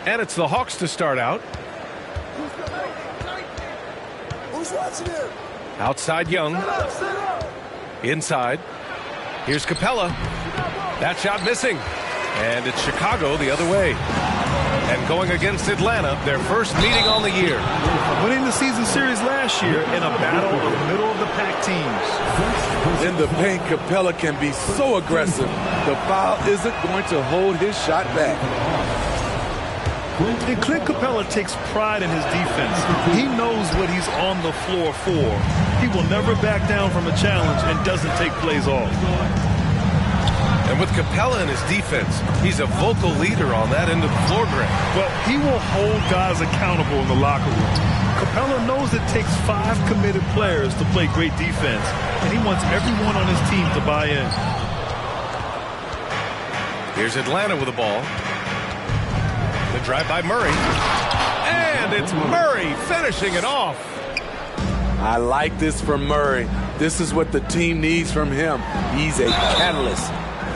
And it's the Hawks to start out. Who's watching him? Outside Young. Inside. Here's Capella. That shot missing. And it's Chicago the other way. And going against Atlanta, their first meeting on the year. Winning the season series last year in a battle of middle-of-the-pack teams. In the paint, Capella can be so aggressive. The foul isn't going to hold his shot back. And Clint Capella takes pride in his defense. He knows what he's on the floor for. He will never back down from a challenge and doesn't take plays off. And with Capella in his defense, he's a vocal leader on that end of the floor, Grant. Well, he will hold guys accountable in the locker room. Capella knows it takes 5 committed players to play great defense, and he wants everyone on his team to buy in. Here's Atlanta with the ball. The drive by Murray. And it's Murray finishing it off. I like this from Murray. This is what the team needs from him. He's a catalyst.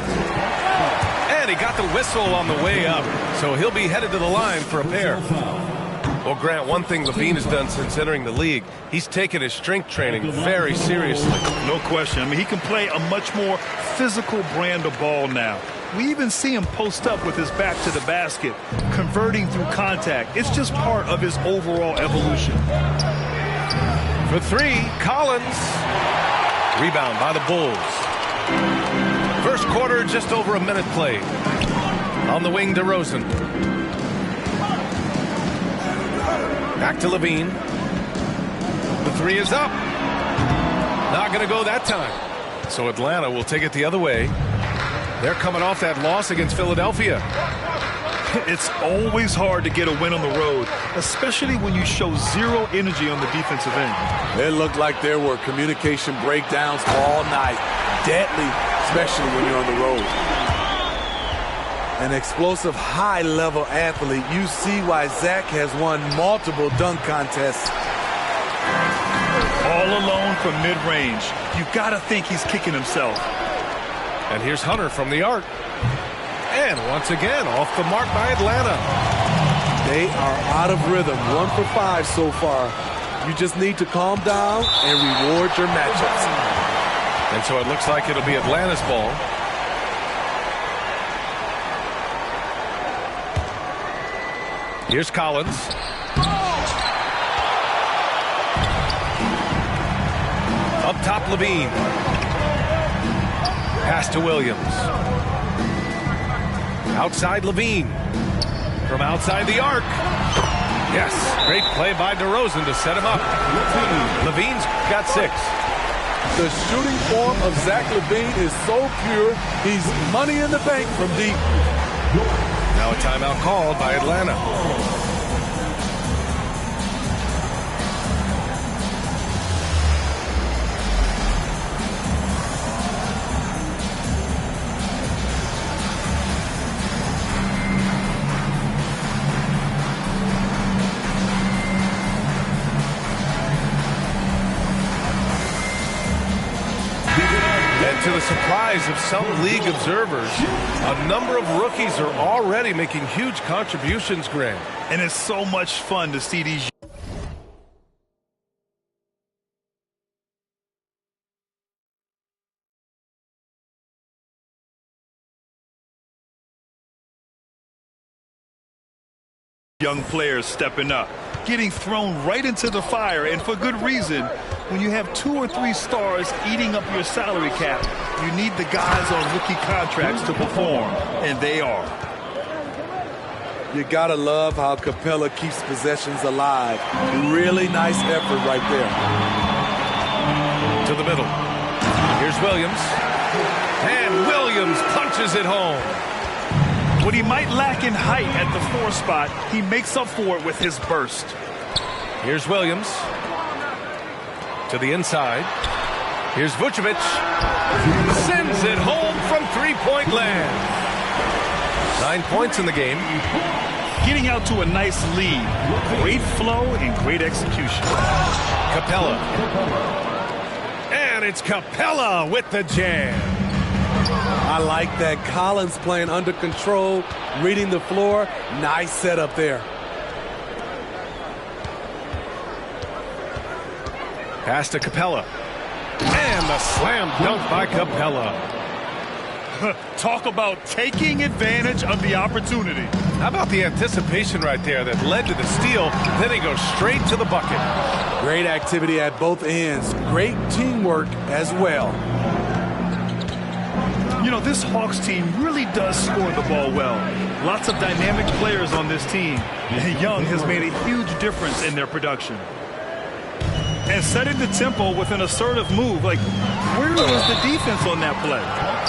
And he got the whistle on the way up, so he'll be headed to the line for a pair. Well, Grant, one thing LaVine has done since entering the league, he's taken his strength training very seriously. No question. I mean, he can play a much more physical brand of ball now. We even see him post up with his back to the basket, converting through contact. It's just part of his overall evolution. For 3, Collins. Rebound by the Bulls. First quarter, just over a minute played. On the wing, DeRozan. Back to LaVine. The 3 is up. Not going to go that time. So Atlanta will take it the other way. They're coming off that loss against Philadelphia. It's always hard to get a win on the road, especially when you show zero energy on the defensive end. It looked like there were communication breakdowns all night. Deadly, especially when you're on the road. An explosive, high-level athlete. You see why Zach has won multiple dunk contests. All alone from mid-range. You've got to think he's kicking himself. And here's Hunter from the arc. And once again, off the mark by Atlanta. They are out of rhythm. 1 for 5 so far. You just need to calm down and reward your matchups. And so it looks like it'll be Atlanta's ball. Here's Collins. Up top, LaVine. Pass to Williams. Outside LaVine. From outside the arc. Yes, great play by DeRozan to set him up. LaVine's got 6. The shooting form of Zach LaVine is so pure, he's money in the bank from deep. Now a timeout called by Atlanta. To the surprise of some league observers, a number of rookies are already making huge contributions, Grant. And it's so much fun to see these young players stepping up, getting thrown right into the fire, and for good reason. When you have 2 or 3 stars eating up your salary cap, you need the guys on rookie contracts to perform, and they are. You gotta love how Capella keeps possessions alive. Really nice effort right there. To the middle. Here's Williams. And Williams punches it home. What he might lack in height at the 4 spot, he makes up for it with his burst. Here's Williams. To the inside. Here's Vucevic. Sends it home from 3-point land. 9 points in the game. Getting out to a nice lead. Great flow and great execution. Capella. And it's Capella with the jam. I like that. Collins playing under control, reading the floor. Nice setup there. Pass to Capella. And the slam dunk by Capella. Talk about taking advantage of the opportunity. How about the anticipation right there that led to the steal, then he goes straight to the bucket. Great activity at both ends. Great teamwork as well. You know, this Hawks team really does score the ball well. Lots of dynamic players on this team. And Young has made a huge difference in their production. And setting the tempo with an assertive move. Like, where was the defense on that play?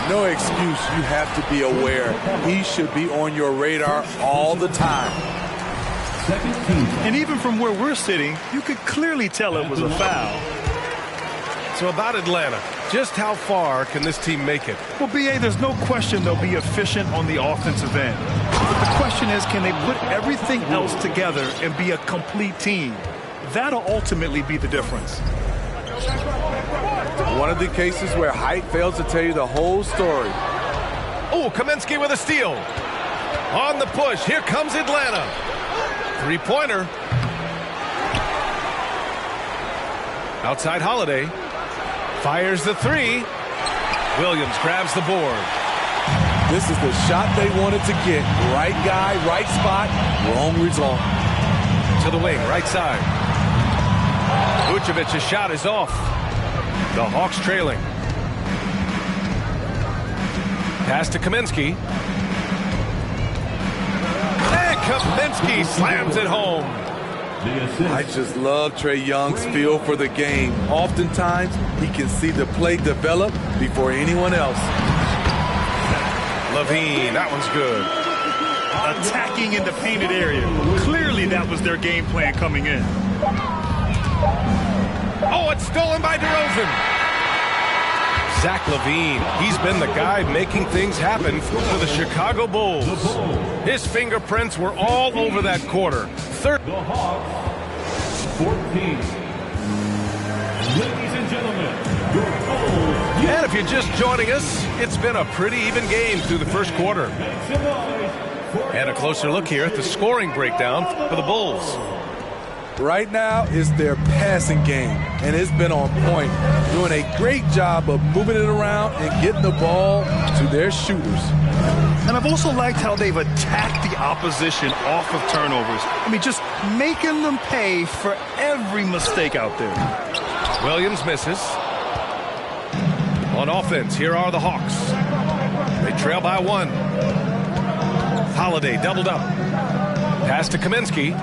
No excuse. You have to be aware. He should be on your radar all the time. And even from where we're sitting, you could clearly tell it was a foul. So about Atlanta, just how far can this team make it? Well, B.A., there's no question they'll be efficient on the offensive end. But the question is, can they put everything else together and be a complete team? That'll ultimately be the difference. One of the cases where height fails to tell you the whole story. Oh, Kaminsky with a steal. On the push, here comes Atlanta. Three-pointer. Outside Holiday. Fires the three. Williams grabs the board. This is the shot they wanted to get. Right guy, right spot, wrong result. To the wing, right side. Vucevic's shot is off. The Hawks trailing. Pass to Kaminsky. And Kaminsky slams it home. I just love Trae Young's feel for the game. Oftentimes, he can see the play develop before anyone else. LaVine, that one's good. Attacking in the painted area. Clearly that was their game plan coming in. Oh, it's stolen by DeRozan. Zach LaVine, he's been the guy making things happen for the Chicago Bulls. His fingerprints were all over that quarter. The Hawks, 14. Ladies and gentlemen, your Bulls. And if you're just joining us, it's been a pretty even game through the first quarter. And a closer look here at the scoring breakdown for the Bulls. Right now is their passing game, and it's been on point, doing a great job of moving it around and getting the ball to their shooters. And I've also liked how they've attacked the opposition off of turnovers. I mean, just making them pay for every mistake out there. Williams misses. On offense, here are the Hawks. They trail by one. Holiday doubled up. Pass to Kaminsky.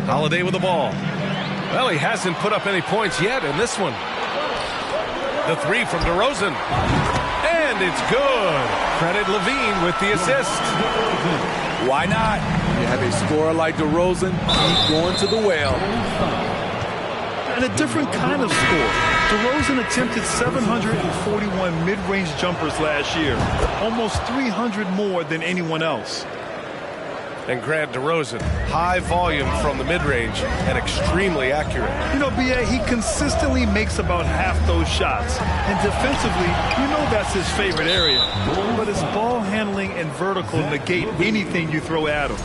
Holiday with the ball. Well, he hasn't put up any points yet in this one. The three from DeRozan. And it's good. Credit LaVine with the assist. Why not? You have a scorer like DeRozan, keep going to the well. And a different kind of score. DeRozan attempted 741 mid-range jumpers last year. Almost 300 more than anyone else. And Grant DeRozan, high volume from the mid-range and extremely accurate. You know, B.A., he consistently makes about half those shots. And defensively, you know that's his favorite area. But his ball handling and vertical negate anything you throw at him.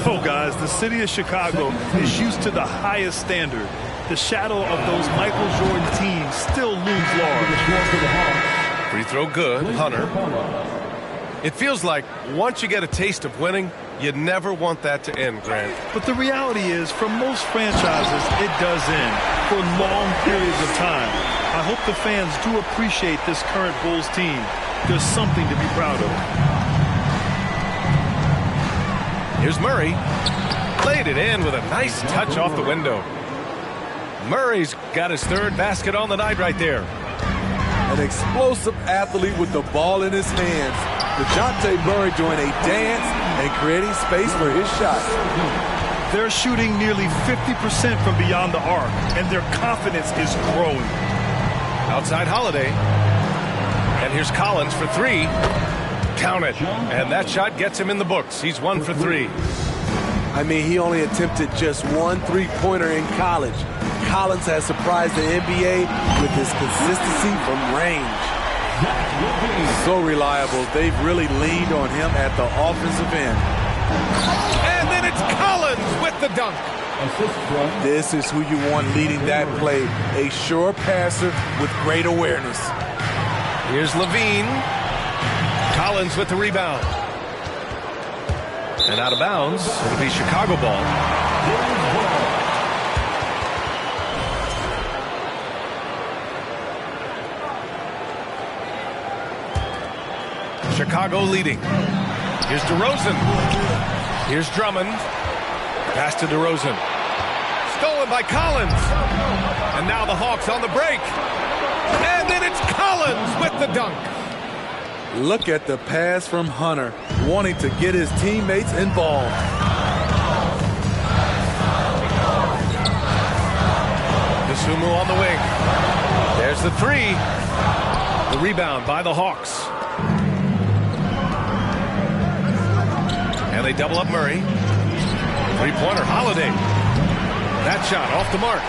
Oh, guys, the city of Chicago is used to the highest standard. The shadow of those Michael Jordan teams still looms large. Free throw good, Hunter. It feels like once you get a taste of winning, you never want that to end, Grant. But the reality is, for most franchises, it does end for long periods of time. I hope the fans do appreciate this current Bulls team. There's something to be proud of. Here's Murray. Played it in with a nice touch off the window. Murray's got his third basket on the night right there. An explosive athlete with the ball in his hands. DeJounte Murray doing a dance and creating space for his shot. They're shooting nearly 50% from beyond the arc, and their confidence is growing. Outside Holiday. And here's Collins for three. Count it. And that shot gets him in the books. He's 1 for 3. I mean, he only attempted just one three-pointer in college. Collins has surprised the NBA with his consistency from range. So reliable. They've really leaned on him at the offensive end. And then it's Collins with the dunk. This is who you want leading that play. A sure passer with great awareness. Here's Levine. Collins with the rebound. And out of bounds. It'll be Chicago ball. Chicago leading. Here's DeRozan. Here's Drummond. Pass to DeRozan. Stolen by Collins. And now the Hawks on the break. And then it's Collins with the dunk. Look at the pass from Hunter, wanting to get his teammates involved. Dosunmu on the wing. There's the three. The rebound by the Hawks. And they double up Murray. Three-pointer, Holiday. That shot off the mark.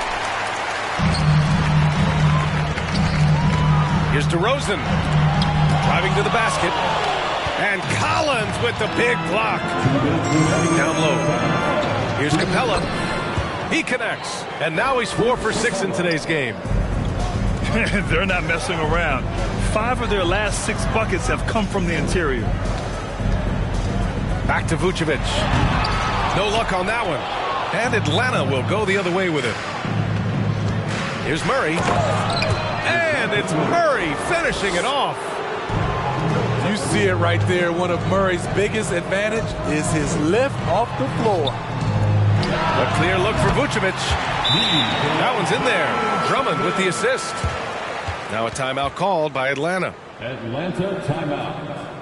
Here's DeRozan. Driving to the basket. And Collins with the big block. Down low. Here's Capella. He connects. And now he's 4 for 6 in today's game. They're not messing around. 5 of their last 6 buckets have come from the interior. Back to Vucevic. No luck on that one. And Atlanta will go the other way with it. Here's Murray. And it's Murray finishing it off. You see it right there. One of Murray's biggest advantage is his lift off the floor. A clear look for Vucevic. That one's in there. Drummond with the assist. Now a timeout called by Atlanta. Atlanta timeout.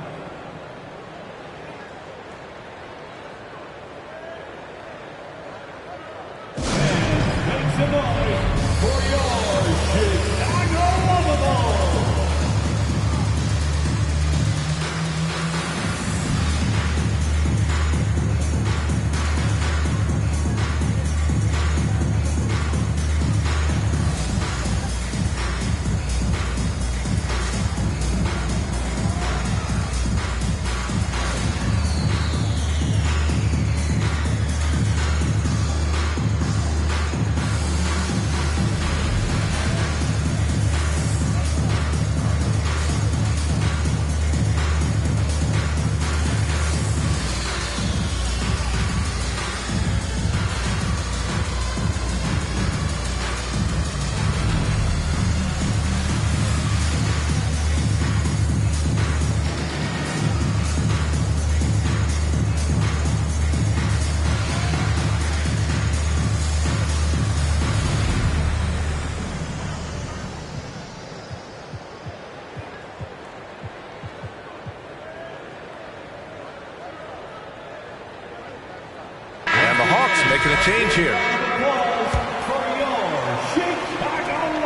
Making a change here.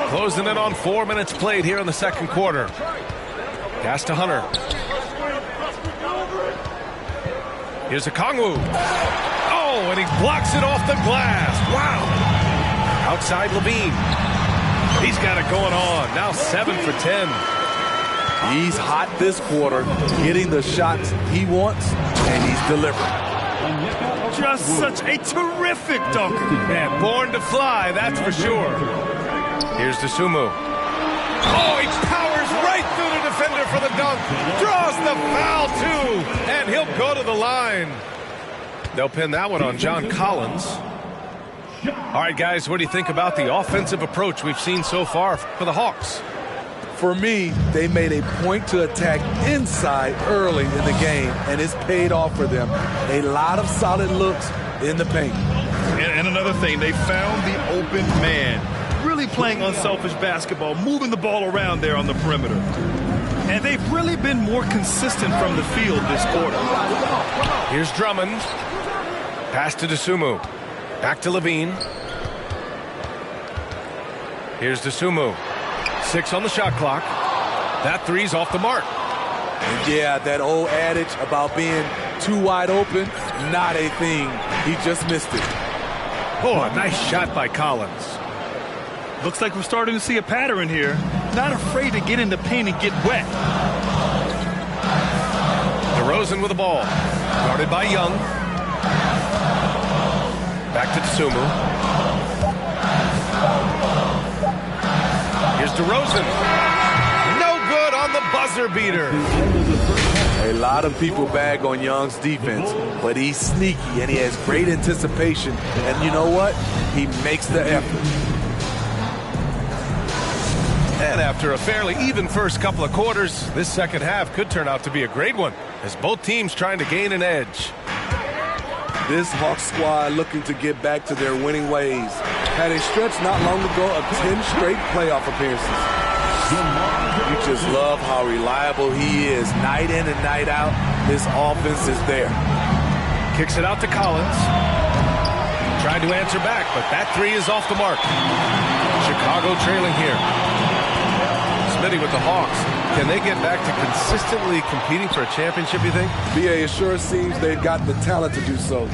Closing in on 4 minutes played here in the second quarter. Pass to Hunter. Here's Okongwu. Oh, and he blocks it off the glass. Wow. Outside Levine. He's got it going on. Now 7 for 10. He's hot this quarter, getting the shots he wants, and he's delivering. Just such a terrific dunker. Man, born to fly, that's for sure. Here's Dosunmu. Oh, he powers right through the defender for the dunk. Draws the foul, too. And he'll go to the line. They'll pin that one on John Collins. All right, guys, what do you think about the offensive approach we've seen so far for the Hawks? For me, they made a point to attack inside early in the game, and it's paid off for them. A lot of solid looks in the paint. And another thing, they found the open man. Really playing unselfish basketball, moving the ball around there on the perimeter. And they've really been more consistent from the field this quarter. Here's Drummond. Pass to Dosunmu. Back to Levine. Here's Dosunmu. 6 on the shot clock. That three's off the mark. And yeah, that old adage about being too wide open not a thing. He just missed it. Oh, a nice shot by Collins. Looks like we're starting to see a pattern here. Not afraid to get in the paint and get wet. DeRozan with the ball. Guarded by Young. Back to Tsumu. Here's DeRozan. No good on the buzzer beater. A lot of people bag on Young's defense, but he's sneaky and he has great anticipation. And you know what? He makes the effort. And after a fairly even first couple of quarters, this second half could turn out to be a great one, as both teams trying to gain an edge. This Hawks squad looking to get back to their winning ways. Had a stretch not long ago of 10 straight playoff appearances. You just love how reliable he is. Night in and night out, this offense is there. Kicks it out to Collins. Tried to answer back, but that three is off the mark. Chicago trailing here. Smitty with the Hawks. Can they get back to consistently competing for a championship, you think? BA, it sure seems they've got the talent to do so.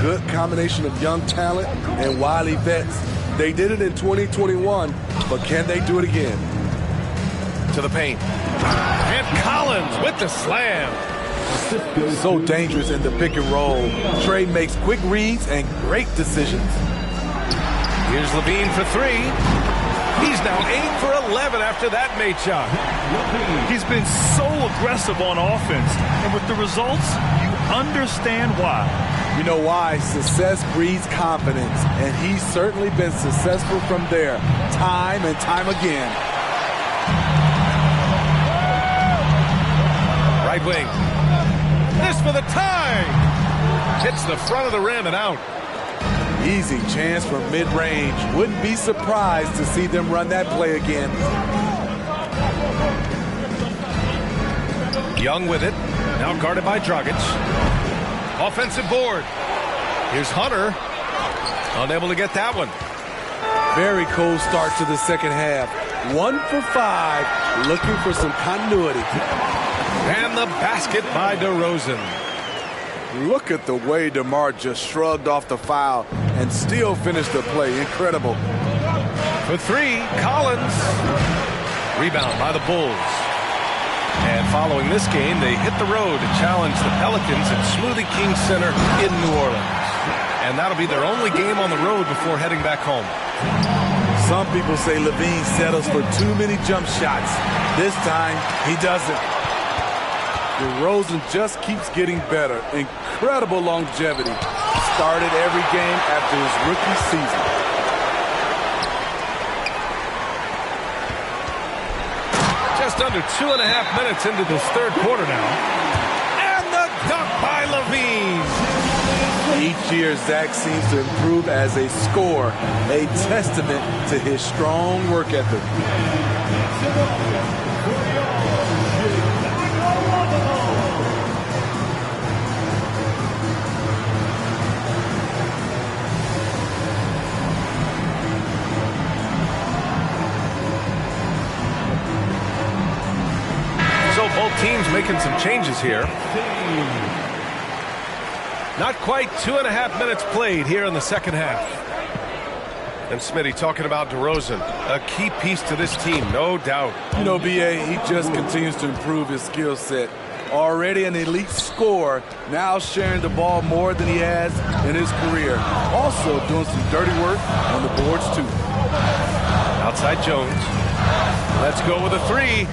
Good combination of young talent and wily vets. They did it in 2021, but can they do it again? To the paint. And Collins with the slam. So dangerous in the pick and roll. Trey makes quick reads and great decisions. Here's Levine for three. He's now 8 for 11 after that made shot. He's been so aggressive on offense, and with the results, you understand why. You know why? Success breeds confidence, and he's certainly been successful from there, time and time again. Right wing. This for the tie. Hits the front of the rim and out. Easy chance from mid-range. Wouldn't be surprised to see them run that play again. Young with it. Now guarded by Dragic. Offensive board. Here's Hunter. Unable to get that one. Very cold start to the second half. 1 for 5. Looking for some continuity. And the basket by DeRozan. Look at the way DeMar just shrugged off the foul and still finished the play. Incredible. For three, Collins. Rebound by the Bulls. And following this game, they hit the road to challenge the Pelicans at Smoothie King Center in New Orleans. And that'll be their only game on the road before heading back home. Some people say Levine settles for too many jump shots. This time, he doesn't. DeRozan just keeps getting better. Incredible longevity. Started every game after his rookie season. Just under 2.5 minutes into this third quarter now. And the dunk by Levine. Each year, Zach seems to improve as a scorer, a testament to his strong work ethic. Both teams making some changes here. Not quite 2.5 minutes played here in the second half. And Smitty talking about DeRozan, a key piece to this team, no doubt. You know, BA, he just continues to improve his skill set. Already an elite scorer, now sharing the ball more than he has in his career. Also doing some dirty work on the boards, too. Outside Jones. Let's go with a three.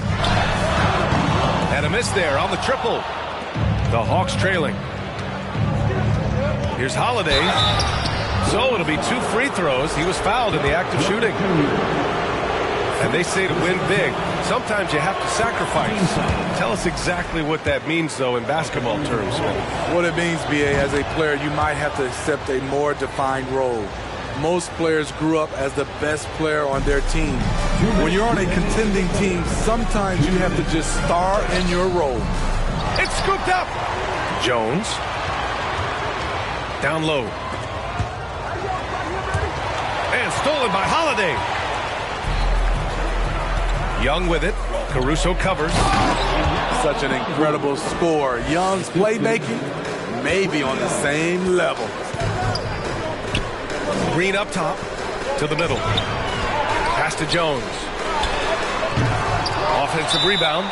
And a miss there on the triple. The Hawks trailing. Here's Holiday. So it'll be 2 free throws. He was fouled in the act of shooting. And they say to win big, sometimes you have to sacrifice. Tell us exactly what that means, though, in basketball terms. What it means, BA, as a player, you might have to accept a more defined role. Most players grew up as the best player on their team. When you're on a contending team, sometimes you have to just star in your role. It's scooped up. Jones. Down low. And stolen by Holiday. Young with it. Caruso covers. Such an incredible score. Young's playmaking maybe on the same level. Green up top to the middle. Pass to Jones. Offensive rebound.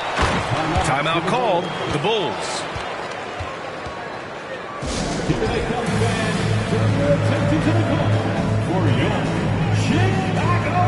Timeout called. The Bulls. For your Chicago.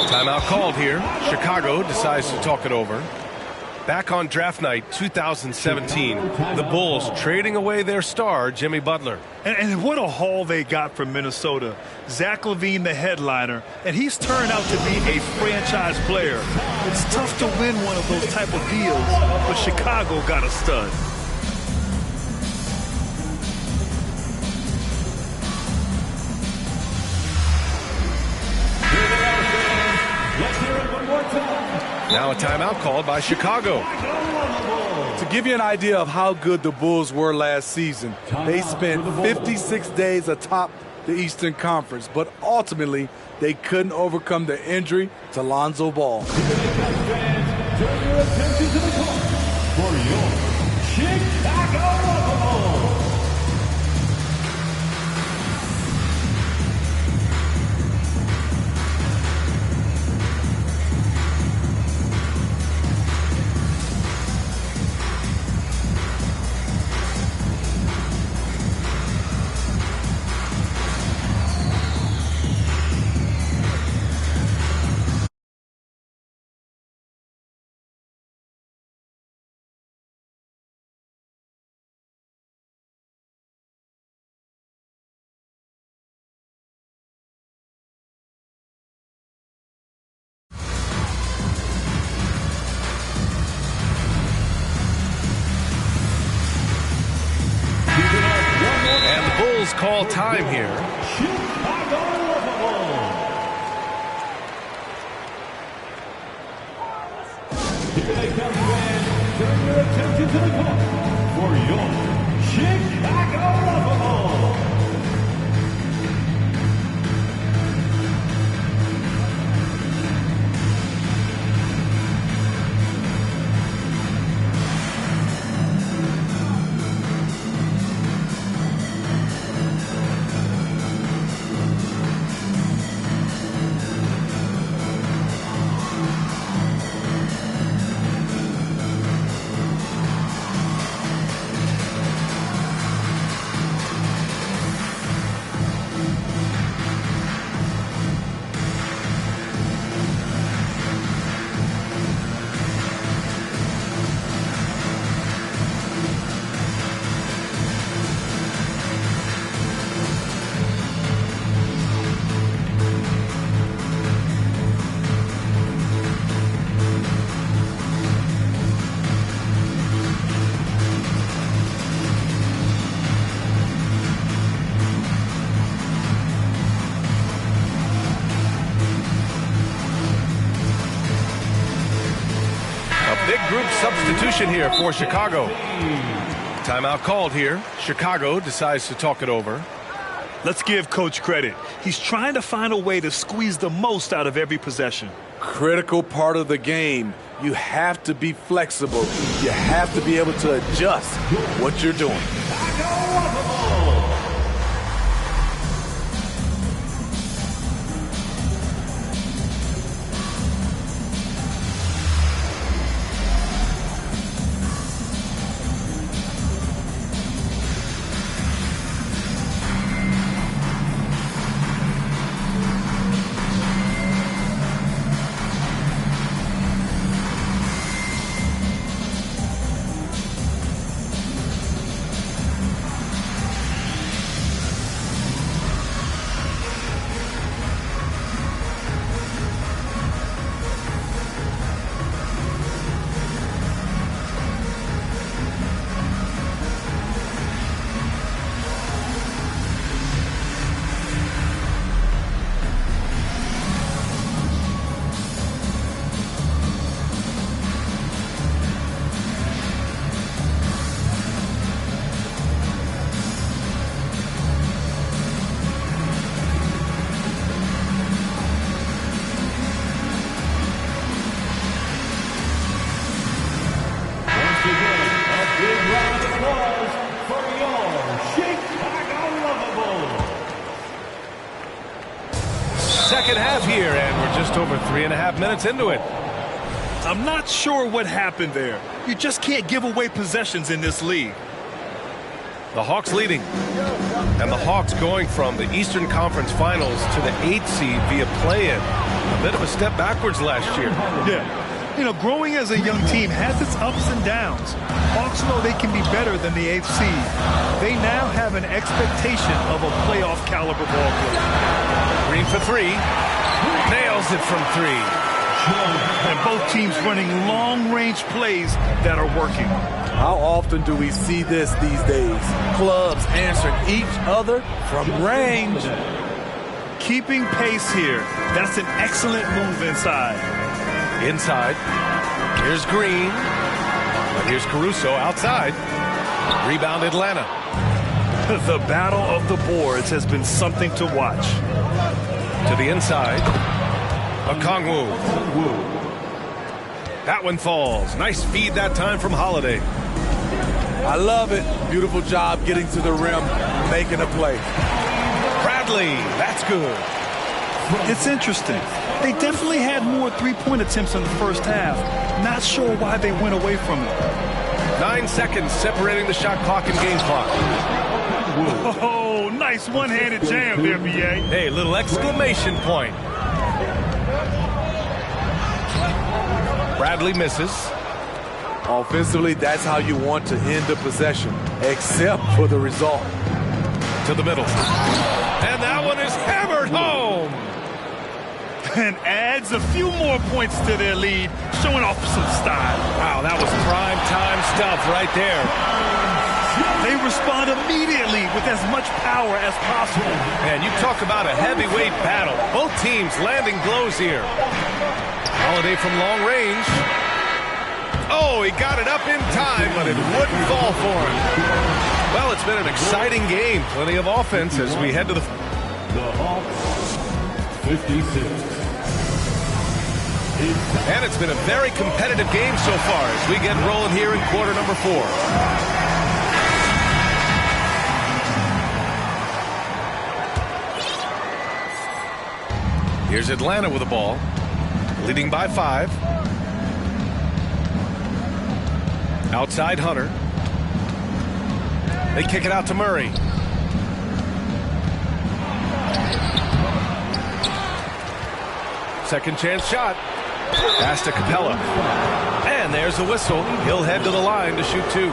Timeout called here. Chicago decides to talk it over. Back on draft night 2017, the Bulls trading away their star, Jimmy Butler. And what a haul they got from Minnesota. Zach LaVine, the headliner, and he's turned out to be a franchise player. It's tough to win one of those type of deals, but Chicago got a stud. Now a timeout called by Chicago. To give you an idea of how good the Bulls were last season, they spent 56 days atop the Eastern Conference, but ultimately they couldn't overcome the injury to Lonzo Ball. For your Chicago. And the Bulls call time here. Here they come, fans. Turn your attention to the court for your Chicago Bulls. Big group substitution here for Chicago. Timeout called here. Chicago decides to talk it over. Let's give Coach credit. He's trying to find a way to squeeze the most out of every possession. Critical part of the game. You have to be flexible. You have to be able to adjust what you're doing. second half here, and we're just over 3.5 minutes into it. I'm not sure what happened there. You just can't give away possessions in this league. The Hawks leading. And the Hawks going from the Eastern Conference Finals to the 8th seed via play-in. A bit of a step backwards last year. Yeah. You know, growing as a young team has its ups and downs. Hawks know they can be better than the 8th seed. They now have an expectation of a playoff caliber ball game. Green for three. Nails it from three. And both teams running long-range plays that are working. How often do we see this these days? Clubs answering each other from range. Keeping pace here. That's an excellent move inside. Inside. Here's Green. And here's Caruso outside. Rebound Atlanta. The battle of the boards has been something to watch. To the inside. Okongwu. That one falls. Nice feed that time from Holiday. I love it. Beautiful job getting to the rim, making a play. Bradley, that's good. It's interesting. They definitely had more three-point attempts in the first half. Not sure why they went away from it. 9 seconds separating the shot clock and game clock. Oh, nice one-handed jam there, B.A. Hey, little exclamation point. Bradley misses. Offensively, that's how you want to end the possession, except for the result. To the middle. And that one is hammered home. And adds a few more points to their lead, showing off some style. Wow, that was prime time stuff right there. They respond immediately with as much power as possible. And you talk about a heavyweight battle. Both teams landing blows here. Holiday from long range. Oh, he got it up in time, but it wouldn't fall for him. Well, it's been an exciting game. Plenty of offense as we head to the Hawks, 56. And it's been a very competitive game so far as we get rolling here in quarter number 4. Here's Atlanta with the ball, leading by 5. Outside Hunter. They kick it out to Murray. Second chance shot. Pass to Capella. And there's a whistle. He'll head to the line to shoot 2. You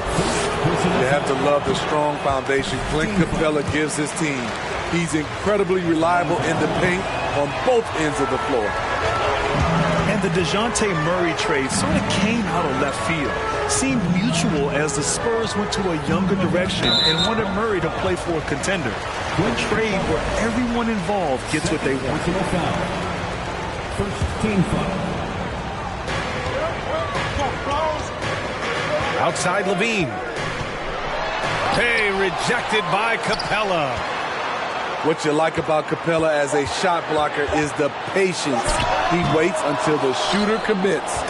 have to love the strong foundation Clint Capella gives his team. He's incredibly reliable in the paint on both ends of the floor. And the DeJounte Murray trade sort of came out of left field. Seemed mutual as the Spurs went to a younger direction and wanted Murray to play for a contender. A trade where everyone involved gets what they want. First team foul. Outside Levine. Hey, rejected by Capella. What you like about Capella as a shot blocker is the patience. He waits until the shooter commits.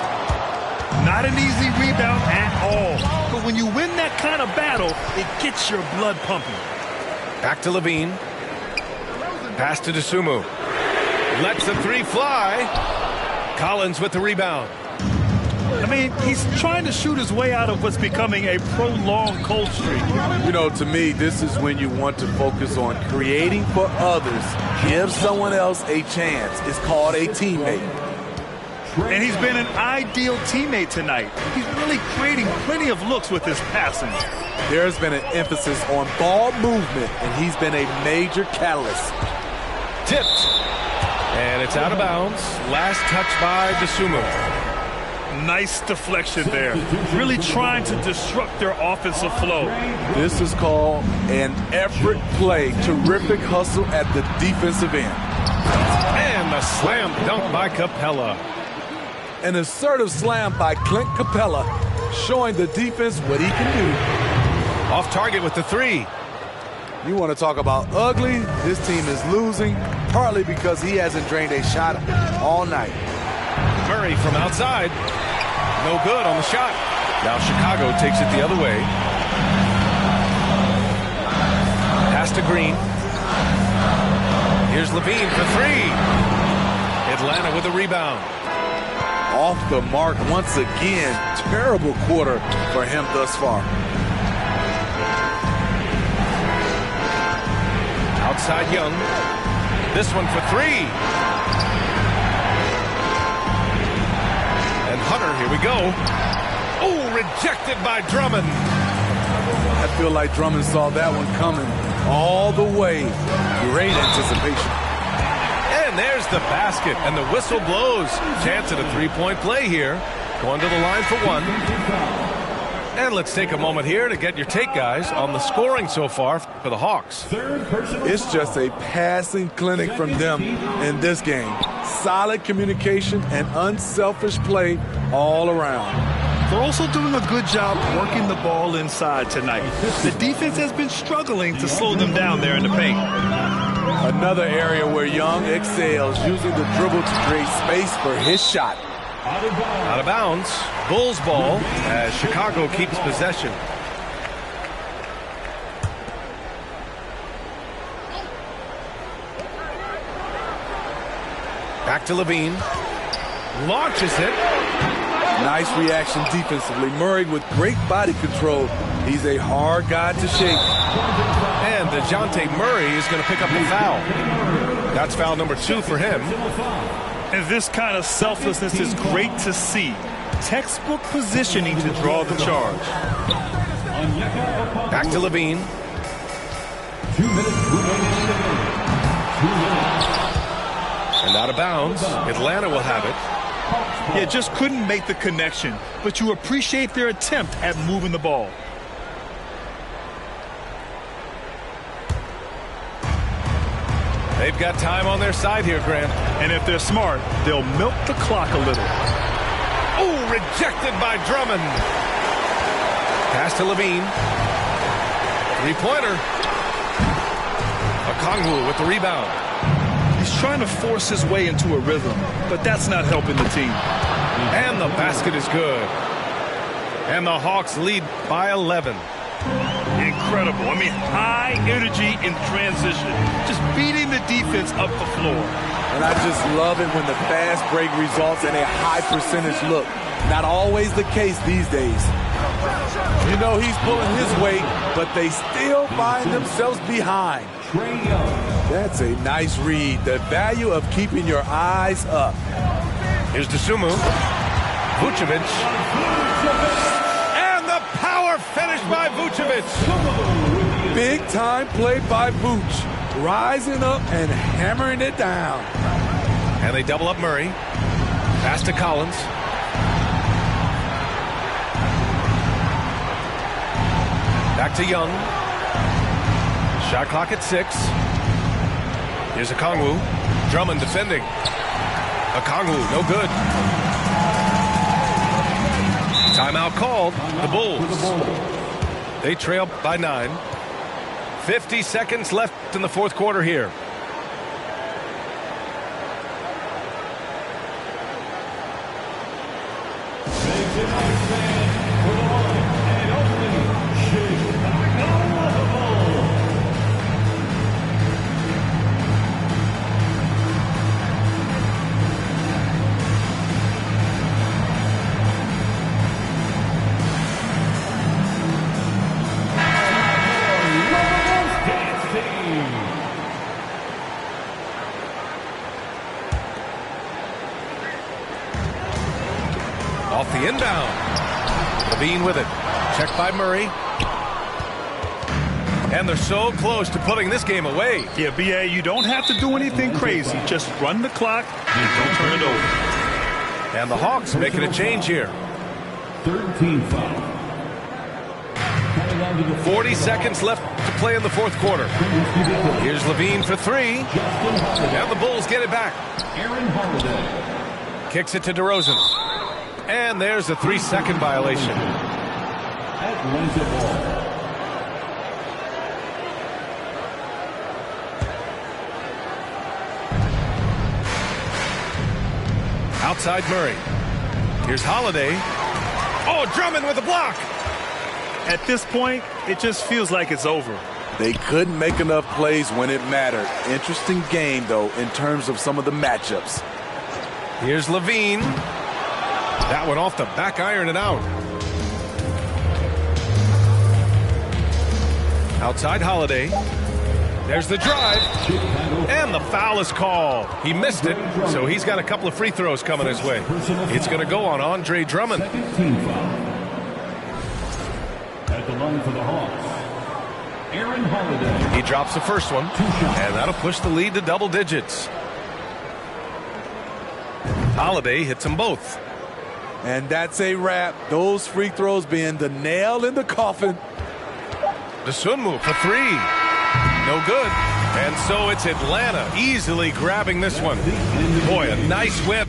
Not an easy rebound at all. But when you win that kind of battle, it gets your blood pumping. Back to Levine. Pass to DeSumo. Lets the 3 fly. Collins with the rebound. I mean, he's trying to shoot his way out of what's becoming a prolonged cold streak. You know, to me, this is when you want to focus on creating for others. Give someone else a chance. It's called a teammate. And he's been an ideal teammate tonight. He's really creating plenty of looks with his passing. There's been an emphasis on ball movement, and he's been a major catalyst. Tipped. And it's out of bounds. Last touch by DeSumo. Nice deflection there. Really trying to disrupt their offensive flow. This is called an effort play. Terrific hustle at the defensive end. And a slam dunk by Capella. An assertive slam by Clint Capella, showing the defense what he can do. Off target with the 3. You want to talk about ugly? This team is losing, partly because he hasn't drained a shot all night. Murray from outside. No good on the shot. Now Chicago takes it the other way. Pass to Green. Here's Levine for three. Atlanta with a rebound. Off the mark once again. Terrible quarter for him thus far. Outside Young. This one for three. And Hunter, here we go. Oh, rejected by Drummond. I feel like Drummond saw that one coming all the way. Great anticipation. And there's the basket, and the whistle blows. Chance at a three-point play here. Going to the line for one. And let's take a moment here to get your take, guys, on the scoring so far for the Hawks. It's just a passing clinic from them in this game. Solid communication and unselfish play all around. They're also doing a good job working the ball inside tonight. The defense has been struggling to slow them down there in the paint. Another area where Young excels, using the dribble to create space for his shot. Out of bounds. Bulls ball as Chicago keeps possession. Back to Levine. Launches it. Nice reaction defensively. Murray with great body control. He's a hard guy to shake. And DeJounte Murray is going to pick up the foul. That's foul number 2 for him. And this kind of selflessness is great to see. Textbook positioning to draw the charge. Back to Levine. 2 minutes remaining. 2 minutes. And out of bounds. Atlanta will have it. Yeah, just couldn't make the connection, but you appreciate their attempt at moving the ball. They've got time on their side here, Grant. And if they're smart, they'll milk the clock a little. Oh, rejected by Drummond. Pass to Levine. Three-pointer. Okongwu with the rebound. He's trying to force his way into a rhythm, but that's not helping the team. And the basket is good. And the Hawks lead by 11. Incredible. I mean, high energy in transition. Just beating the defense up the floor. And I just love it when the fast break results in a high percentage look. Not always the case these days. You know he's pulling his weight, but they still find themselves behind. That's a nice read. The value of keeping your eyes up. Here's Dosunmu. Vucevic. And the power finish by Vucevic. Big time play by Vooch. Rising up and hammering it down. And they double up Murray. Pass to Collins. Back to Young. Shot clock at 6. Here's Okongwu. Drummond defending. Okongwu, no good. Timeout called. The Bulls. They trail by 9. 50 seconds left in the fourth quarter here. Off the inbound. Levine with it. Checked by Murray. And they're so close to putting this game away. Yeah, B.A., you don't have to do anything crazy. Just run the clock and don't turn it over. And the Hawks making a change here. 13 foul. 40 seconds left to play in the fourth quarter. Here's Levine for 3. And the Bulls get it back. Aaron Holiday. Kicks it to DeRozan. And there's a 3-second violation. Atlanta ball. Outside Murray. Here's Holiday. Oh, Drummond with a block. At this point, it just feels like it's over. They couldn't make enough plays when it mattered. Interesting game, though, in terms of some of the matchups. Here's Levine. That one off the back iron and out. Outside Holiday. There's the drive. And the foul is called. He missed it, so he's got a couple of free throws coming his way. It's going to go on Andre Drummond. Second team foul. At the line for the Hawks, Aaron Holiday. He drops the first one, and that'll push the lead to double digits. Holiday hits them both. And that's a wrap. Those free throws being the nail in the coffin. Dosunmu for three. No good. And so it's Atlanta easily grabbing this one. Boy, a nice whip.